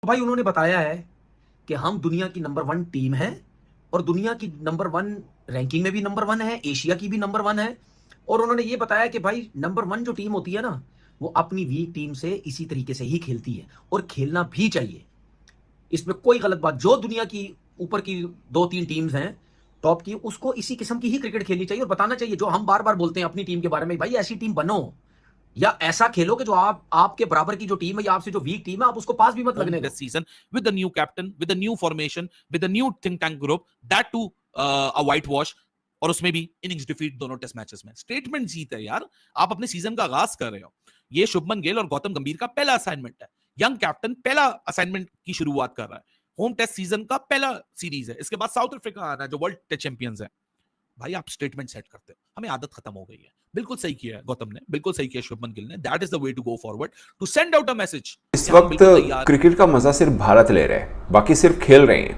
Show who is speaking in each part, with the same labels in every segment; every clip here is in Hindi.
Speaker 1: तो भाई उन्होंने बताया है कि हम दुनिया की नंबर 1 टीम है और दुनिया की नंबर 1 रैंकिंग में भी नंबर 1 है, एशिया की भी नंबर 1 है। और उन्होंने ये बताया कि भाई नंबर 1 जो टीम होती है ना, वो अपनी वीक टीम से इसी तरीके से ही खेलती है और खेलना भी चाहिए। इसमें कोई गलत बात, जो दुनिया की ऊपर की 2-3 टीम्स हैं टॉप की, उसको इसी किस्म की ही क्रिकेट खेलनी चाहिए और बताना चाहिए। जो हम बार बार बोलते हैं अपनी टीम के बारे में, भाई ऐसी टीम बनो या ऐसा खेलो कि जो आपके बराबर की जो टीम है या आपसे जो वीक टीम है, आप उसको पास भी मत लगने दो।
Speaker 2: This season with the new captain, with the new formation, with the new think tank group, that too a whitewash, और उसमें भी इनिंग्स डिफीट दोनों टेस्ट मैचेस में। स्टेटमेंट जीत है यार, आप अपने सीजन का आगाज कर रहे हो। ये शुभमन गिल और गौतम गंभीर का पहला असाइनमेंट है। यंग कैप्टन पहला असाइनमेंट की शुरुआत कर रहा है। होम टेस्ट सीजन का पहला सीरीज है, इसके बाद साउथ अफ्रीका आ रहा है जो वर्ल्ड टेस्ट चैंपियंस है। भाई आप स्टेटमेंट सेट करते हो, हमें आदत खत्म हो गई है। बिल्कुल सही किया है गौतम ने, बिल्कुल सही किया शुभमन गिल ने। That is the way to go forward, to send out a message.
Speaker 3: इस वक्त क्रिकेट का मजा सिर्फ भारत ले रहा है, बाकी सिर्फ खेल रहे हैं।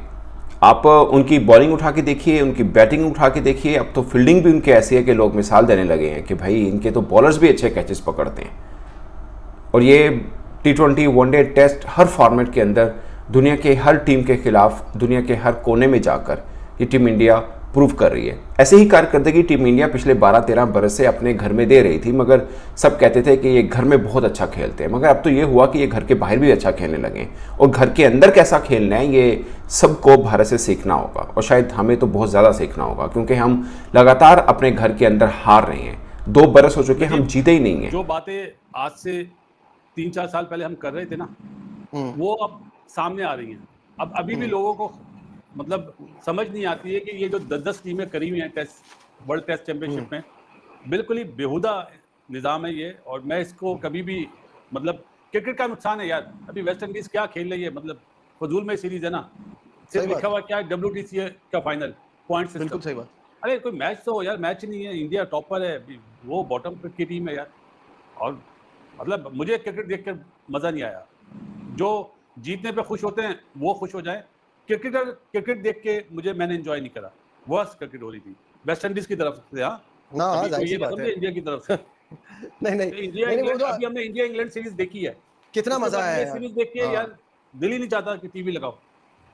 Speaker 3: आप उनकी बॉलिंग उठा के देखिए, उनकी बैटिंग उठा के देखिए, अब तो फील्डिंग भी उनकी ऐसी है कि लोग मिसाल देने लगे हैं कि भाई इनके तो बॉलर्स भी अच्छे कैचेस पकड़ते हैं। और ये T20 वनडे टेस्ट हर फॉर्मेट के अंदर दुनिया के हर टीम के खिलाफ दुनिया के हर कोने में जाकर ये टीम इंडिया प्रूव कर रही है। ऐसे ही कारकर्दगी टीम इंडिया पिछले 12-13 बरस से अपने घर में दे रही थी, मगर सब कहते थे कि ये घर में बहुत अच्छा खेलते हैं। मगर अब तो ये हुआ कि ये घर के बाहर भी अच्छा खेलने लगे, और घर के अंदर कैसा खेलना है ये सबको भारत से सीखना होगा। और शायद हमें तो बहुत ज़्यादा सीखना होगा, क्योंकि हम लगातार अपने घर के अंदर हार रहे हैं। 2 बरस हो चुके, हम जीते ही नहीं हैं।
Speaker 4: जो बातें आज से 3-4 साल पहले हम कर रहे थे ना, वो अब सामने आ रही हैं। अब अभी भी लोगों को मतलब समझ नहीं आती है कि ये जो 10-10 टीमें करी हुई हैं टेस्ट वर्ल्ड टेस्ट चैंपियनशिप में, बिल्कुल ही बेहुदा निज़ाम है ये। और मैं इसको कभी भी मतलब क्रिकेट का नुकसान है यार। अभी वेस्ट इंडीज क्या खेल रही है, मतलब फजूल में सीरीज है ना, सिर्फ लिखा हुआ क्या है WTC का फाइनल पॉइंट सिस्टम।
Speaker 5: बिल्कुल सही बात।
Speaker 4: अरे कोई मैच तो हो यार, मैच नहीं है। इंडिया टॉपर है, वो बॉटम की टीम है यार। और मतलब मुझे क्रिकेट देखकर मज़ा नहीं आया। जो जीतने पे खुश होते हैं वो खुश हो जाए। क्रिकेट देख के मैंने एंजॉय नहीं करा। वर्स्ट क्रिकेट हो रही थी वेस्ट इंडीज की तरफ से। हाँ
Speaker 5: जाहिर सी बात है।
Speaker 4: इंडिया की तरफ से
Speaker 5: नहीं
Speaker 4: इंडिया इंग्लैंड, अभी हमने इंडिया इंग्लैंड सीरीज देखी है,
Speaker 5: कितना मजा आया
Speaker 4: सीरीज देख के यार दिल ही नहीं चाहता कि टीवी लगाओ।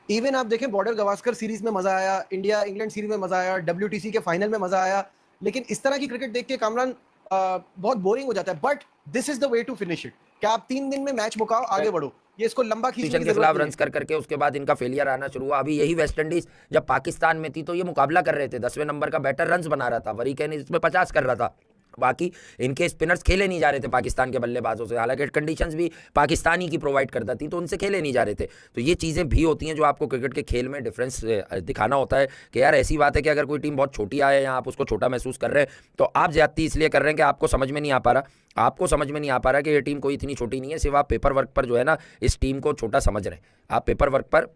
Speaker 5: इवन आप देखें बॉर्डर गवास्कर सीरीज में मजा आया, इंडिया इंग्लैंड सीरीज में मजा आया, WTC के फाइनल में मजा आया। लेकिन इस तरह की क्रिकेट देख के कामरान बहुत बोरिंग हो जाता है। But this is the way to finish it, कि आप 3 दिन में मैच मुकाओ, आगे बढ़ो। ये इसको लंबा खींचने की
Speaker 6: खिलाफ रन्स कर करके उसके बाद इनका फेलियर आना शुरू हुआ। अभी यही वेस्ट इंडीज जब पाकिस्तान में थी तो ये मुकाबला कर रहे थे, 10वें नंबर का बैटर रन्स बना रहा था, वरी कैन इसमें 50 कर रहा था। बाकी इनके स्पिनर्स खेले नहीं जा रहे थे पाकिस्तान के बल्लेबाजों से, हालांकि कंडीशंस भी पाकिस्तानी की प्रोवाइड करता थी तो उनसे खेले नहीं जा रहे थे। तो ये चीज़ें भी होती हैं जो आपको क्रिकेट के खेल में डिफरेंस दिखाना होता है कि यार ऐसी बात है कि अगर कोई टीम बहुत छोटी आए या आप उसको छोटा महसूस कर रहे हैं तो आप ज्यादती इसलिए कर रहे हैं कि आपको समझ में नहीं आ पा रहा कि ये टीम कोई इतनी छोटी नहीं है। सिर्फ आप पेपर वर्क पर जो है ना इस टीम को छोटा समझ रहे हैं, आप पेपर वर्क पर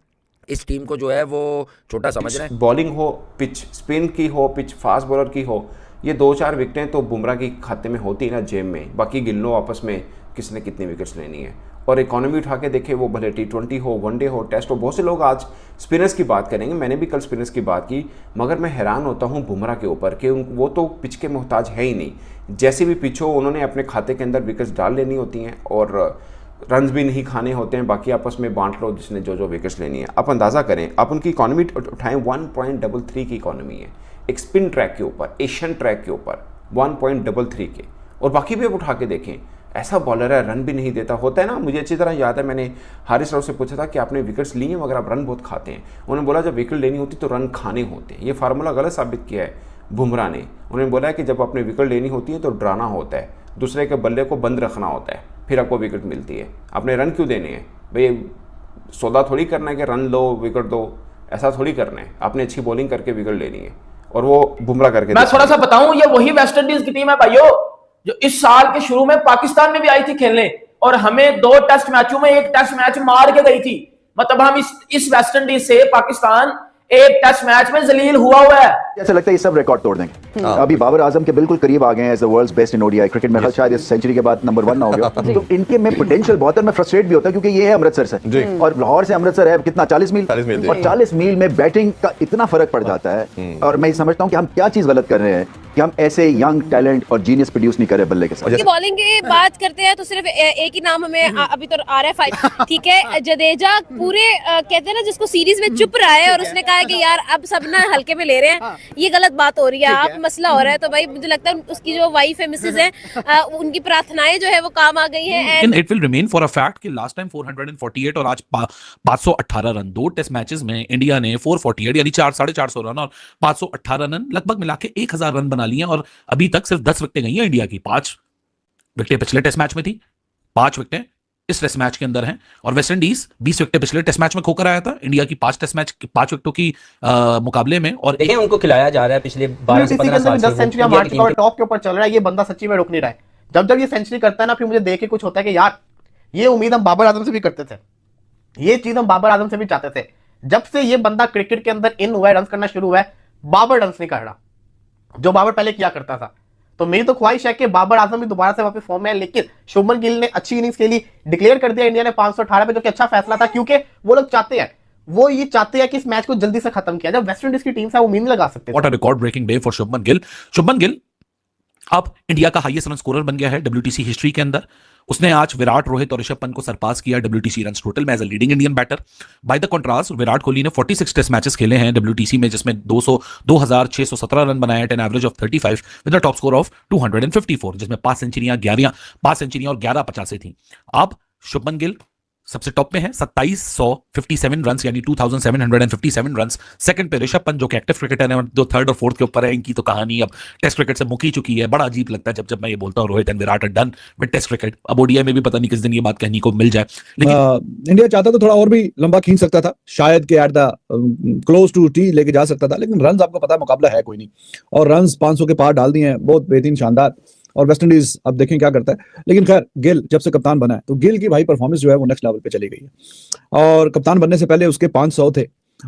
Speaker 6: इस टीम को जो है वो छोटा समझ रहे हैं।
Speaker 3: बॉलिंग हो, पिच स्पिन की हो, पिच फास्ट बॉलर की हो, ये 2-4 विकेटें तो बुमराह की खाते में होती है ना जेब में। बाकी गिन लो आपस में किसने कितनी विकेट्स लेनी है। और इकोनॉमी उठा के देखे, वो भले T20 हो, वनडे हो, टेस्ट हो। बहुत से लोग आज स्पिनर्स की बात करेंगे, मैंने भी कल स्पिनर्स की बात की, मगर मैं हैरान होता हूँ बुमराह के ऊपर कि वो तो पिच के मोहताज है ही नहीं। जैसे भी पिच हो उन्होंने अपने खाते के अंदर विकेट्स डाल लेनी होती हैं और रन्स भी नहीं खाने होते हैं। बाकी आपस में बांट लो जिसने जो विकेट्स लेनी है। आप अंदाज़ा करें, आप उनकी इकोनॉमी उठाएं, 1.33 की इकोनॉमी है एक स्पिन ट्रैक के ऊपर, एशियन ट्रैक के ऊपर 1.33 के। और बाकी भी आप उठा के देखें, ऐसा बॉलर है रन भी नहीं देता। होता है ना, मुझे अच्छी तरह याद है मैंने हारिस राव से पूछा था कि आपने विकेट्स लिए हैं मगर आप रन बहुत खाते हैं। उन्होंने बोला जब विकेट लेनी होती तो रन खाने होते हैं। ये फार्मूला गलत साबित किया है बुमराह ने। उन्होंने बोला है कि जब अपने विकेट लेनी होती है तो डराना होता है, दूसरे के बल्ले को बंद रखना होता है, फिर आपको विकेट मिलती है। आपने रन क्यों देने हैं भाई? सौदा थोड़ी करना है कि रन लो विकेट दो, ऐसा थोड़ी करना है। आपने अच्छी बॉलिंग करके विकेट लेनी है और वो बुमराह करके।
Speaker 7: मैं थोड़ा सा बताऊं, ये वही वेस्ट इंडीज की टीम है भाइयों जो इस साल के शुरू में पाकिस्तान में भी आई थी खेलने और हमें 2 टेस्ट मैचों में 1 टेस्ट मैच मार के गई थी। मतलब हम इस वेस्ट इंडीज से पाकिस्तान 1 टेस्ट मैच में जलील हुआ है।
Speaker 8: ऐसा लगता है ये सब रिकॉर्ड तोड़ देंगे। अभी बाबर आजम के बिल्कुल करीब आ गए हैं as the world's best in ODI cricket में, शायद इस सेंचुरी के बाद नंबर 1 ना हो गया। तो इनके में पोटेंशियल बहुत है। मैं फ्रस्ट्रेट भी होता हूं क्योंकि ये है अमृतसर से, और लाहौर से अमृतसर है कितना 40 मील, और 40 मील में बैटिंग का इतना फर्क पड़ जाता है। और मैं समझता हूं कि हम क्या चीज गलत कर रहे हैं कि हम ऐसे यंग टैलेंट और जीनियस प्रोड्यूस नहीं कर रहे बल्ले के साथ।
Speaker 9: बॉलिंग की बात करते हैं तो सिर्फ एक ही नाम हमें अभी तो आ रहा है फाइट, ठीक है। जडेजा पूरे कहते हैं ना जिसको सीरीज में चुप रहा है और उसने कहा कि यार अब सब ना हल्के में ले रहे हैं, ये गलत बात हो रही है, आप मसला हो रहा है। तो भाई मुझे लगता है उसकी जो वाइफ है मिसेज है, उनकी प्रार्थनाएं जो है वो काम आ गई हैं।
Speaker 2: And it will remain for a fact कि लास्ट टाइम 448 और आज 518 रन, 2 टेस्ट मैचेस में इंडिया ने 448 यानी 450 रन और 518 रन लगभग मिला के 1000 रन बना लिए, और अभी तक सिर्फ 10 विकेटें गई हैं इंडिया की। 5 विकेटें पिछले टेस्ट मैच में थी, 5 विकेटें इस टेस्ट मैच के अंदर हैं, और वेस्ट इंडीज 20 विकेटें पिछले टेस्ट मैच में खोकर आया था इंडिया की 5 टेस्ट मैच 5 विकेटों की मुकाबले में। और
Speaker 10: देखिए उनको खिलाया जा रहा है पिछले 12 से 15 साल से,
Speaker 11: 10 सेंचुरियां मार चुका है, टॉप के ऊपर चल रहा है। ये बंदा सच्ची में रुक नहीं रहा है। जब ये सेंचुरी करता है ना, फिर मुझे देख के कुछ होता है कि यार ये उम्मीद हम बाबर आजम से भी करते थे, ये चीज हम बाबर आजम से भी चाहते थे। जब से ये बंदा क्रिकेट के अंदर इन हुआ है, रन करना शुरू हुआ है, बाबर रन नहीं कर रहा जो बाबर पहले किया करता था। तो मेरी तो ख्वाहिश है कि बाबर आजम भी दोबारा से वापस फॉर्म में है। लेकिन शुभमन गिल ने अच्छी इनिंग्स खेली, डिक्लेयर कर दिया इंडिया ने 518 पे, जो कि अच्छा फैसला था, क्योंकि वो लोग चाहते हैं, वो ये चाहते हैं कि इस मैच को जल्दी से खत्म किया। जब वेस्ट इंडीज की टीम से वो उम्मीद नहीं लगा सकते।
Speaker 2: What a record breaking day for Shubman Gill. Shubman Gill अब इंडिया का हाईएस्ट रन स्कोरर बन गया है WTC हिस्ट्री के अंदर। उसने आज विराट, रोहित और ऋषभ पंत को सरपास किया WTC रन टोटल में as a leading Indian batter. By the contrast Virat Kohli ने 46 टेस्ट मैचेस खेले हैं WTC में, जिसमें 2617 रन बनाए at an average of 35 with a top score of 254, जिसमें 5 सेंचुरियां और 11 50 थी। अब शुभमन गिल सबसे टॉप में है 2757 रन यानी 2757 रन। सेकंड पे ऋषभ पंत जो कि एक्टिव क्रिकेटर है, जो थर्ड और फोर्थ के ऊपर है। इनकी तो कहानी अब टेस्ट क्रिकेट से मुक ही चुकी है। बड़ा अजीब लगता है जब मैं ये बोलता हूँ Rohit and Virat are done with test cricket. अब ओडीआई में भी पता नहीं किस दिन ये बात कहने को मिल जाए। लेकिन
Speaker 12: इंडिया चाहता तो थोड़ा और भी लंबा खींच सकता था, शायद कि at the close to tea लेके जा सकता था, लेकिन रन आपको पता है मुकाबला है कोई नहीं, और रन 500 के पार डाल दिए हैं, बहुत बेहतरीन शानदार। और वेस्ट इंडीज अब देखें क्या करता है। लेकिन खैर गिल जब से कप्तान बना है तो गिल की भाई परफॉर्मेंस जो है वो नेक्स्ट लेवल पे चली गई है। और कप्तान बनने से पहले उसके 500 थे,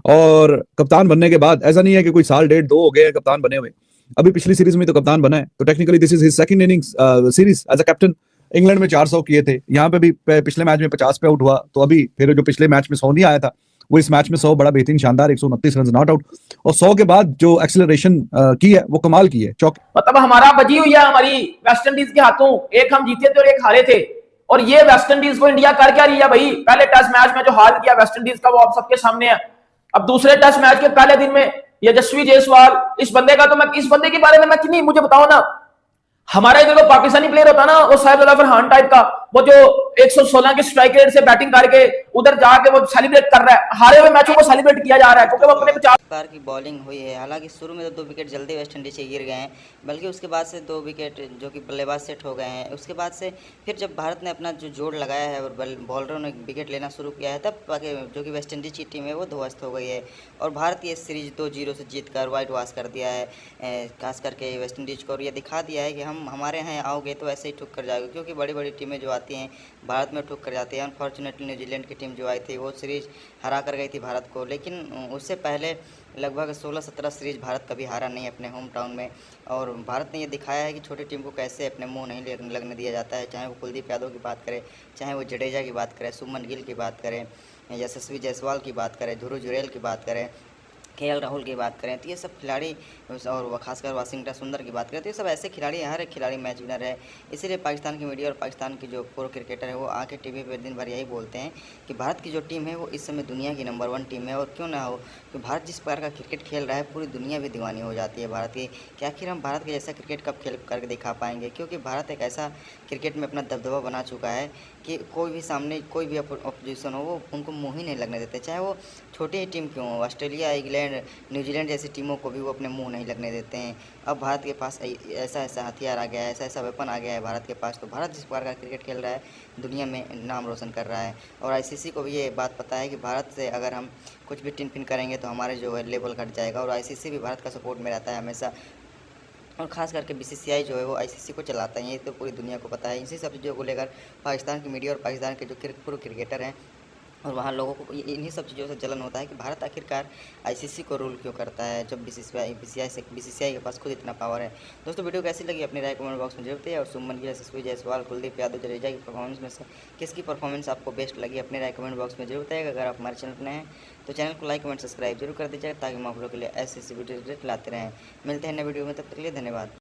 Speaker 12: और कप्तान बनने के बाद ऐसा नहीं है कि कोई साल 1.5-2 हो गए कप्तान बने हुए। अभी पिछली सीरीज में तो कप्तान बना है, तो technically this is his second innings series as a captain. England में 400 किए थे, यहाँ पे भी पिछले मैच में 50 पे आउट हुआ, तो अभी फिर जो पिछले मैच में 100 नहीं आया था वो इस मैच में 100 बड़ा बेहतरीन शानदार 129 रन नॉट आउट, और 100 के बाद जो एक्सेलरेशन की है वो कमाल की है। चौक
Speaker 7: मतलब हमारा बजी हुई है हमारी वेस्ट इंडीज के हाथों, एक हम जीते थे और एक हारे थे, और ये वेस्ट इंडीज को इंडिया कर क्या रही है भाई। पहले टेस्ट मैच में जो हाल किया वेस्ट इंडीज का वो आप सबके सामने है। अब दूसरे टेस्ट मैच के पहले दिन में यशस्वी जायसवाल, इस बंदे का तो मैं इस बंदे के बारे में मैं कितनी, मुझे बताओ ना, हमारा इधर पाकिस्तानी प्लेयर होता ना वो साहिब फरहान टाइप का, वो जो 116 के स्ट्राइक रेट से बैटिंग करके उधर जाके वो सेलिब्रेट कर रहा है। हारे हुए मैचों को सेलिब्रेट किया जा रहा है क्योंकि वो अपने 50
Speaker 13: बार की बॉलिंग हुई है। हालांकि शुरू में तो 2 विकेट जल्दी वेस्ट इंडीज से गिर गए हैं, बल्कि उसके बाद से 2 विकेट जो कि बल्लेबाज सेट हो गए हैं। उसके बाद से फिर जब भारत ने अपना जो जोड़ लगाया है और बॉलरों ने विकेट लेना शुरू किया है, तब जो कि वेस्ट इंडीज की टीम है वो ध्वस्त हो गई है, और भारत ये सीरीज 2-0 से जीत कर वाइट वॉश कर दिया है खास करके वेस्ट इंडीज को, और ये दिखा दिया है कि हम हमारे यहाँ आओगे तो ऐसे ही ठुक कर जाओगे, क्योंकि बड़ी बड़ी टीमें जो आती हैं भारत में ठुक कर जाती है। अनफॉर्चुनेटली न्यूजीलैंड की टीम जो आई थी वो सीरीज हरा कर गई थी भारत को, लेकिन उससे पहले लगभग 16-17 सीरीज भारत कभी हारा नहीं अपने होम टाउन में। और भारत ने ये दिखाया है कि छोटी टीम को कैसे अपने मुंह नहीं लगने दिया जाता है, चाहे वो कुलदीप यादव की बात करें, चाहे वो जडेजा की बात करें, शुभमन गिल की बात करें, यशस्वी जायसवाल की बात करें, ध्रुव जुरैल की बात करें, KL राहुल की बात करें, तो ये सब खिलाड़ी, और खासकर वाशिंगटन सुंदर की बात करें, तो ये सब ऐसे खिलाड़ी, हर एक खिलाड़ी मैच विनर है। इसीलिए पाकिस्तान की मीडिया और पाकिस्तान की जो प्रो क्रिकेटर है वो आके टीवी पे दिन भर यही बोलते हैं कि भारत की जो टीम है वो इस समय दुनिया की नंबर 1 टीम है। और क्यों ना हो, कि भारत जिस प्रकार का क्रिकेट खेल रहा है पूरी दुनिया भी दीवानी हो जाती है भारत की, कि आखिर हम भारत के जैसा क्रिकेट कब खेल करके दिखा पाएंगे, क्योंकि भारत एक ऐसा क्रिकेट में अपना दबदबा बना चुका है कि कोई भी सामने कोई भी अपोजिशन हो वो उनको मुँह ही नहीं लगने देते, चाहे वो छोटी ही टीम क्यों हो। ऑस्ट्रेलिया, इंग्लैंड, न्यूजीलैंड जैसी टीमों को भी वो अपने मुंह नहीं लगने देते हैं। अब भारत के पास ऐसा हथियार आ गया है, ऐसा वेपन आ गया है भारत के पास, तो भारत जिस प्रकार का क्रिकेट खेल रहा है दुनिया में नाम रोशन कर रहा है। और ICC को भी ये बात पता है कि भारत से अगर हम कुछ भी टिन फिन करेंगे तो हमारे जो है लेवल घट जाएगा, और ICC भी भारत का सपोर्ट में रहता है हमेशा, और ख़ास करके BCCI जो है वो ICC को चलाता है, ये तो पूरी दुनिया को पता है। इसी सब चीज़ों को लेकर पाकिस्तान की मीडिया और पाकिस्तान के जो पूर्व क्रिकेटर हैं और वहाँ लोगों को इन्हीं सब चीज़ों से जलन होता है कि भारत आखिरकार आईसीसी को रूल क्यों करता है जब बीसीसीआई के पास खुद इतना पावर है। दोस्तों वीडियो कैसी लगी अपनी राय कमेंट बॉक्स में जरूर बताइए। और सुमन गिल, यशस्वी जायसवाल, कुलदीप यादव, जडेजा की परफॉर्मेंस में से किसकी परफॉर्मेंस आपको बेस्ट लगी अपनी राय कमेंट बॉक्स में जरूर बताइएगा। अगर आप हमारे चैनल पर नए हैं तो चैनल को लाइक कमेंट सब्सक्राइब जरूर कर दीजिएगा ताकि हम आप लोगों के लिए ऐसे वीडियो लाते रहें। मिलते हैं नए वीडियो में, तब तक के लिए धन्यवाद।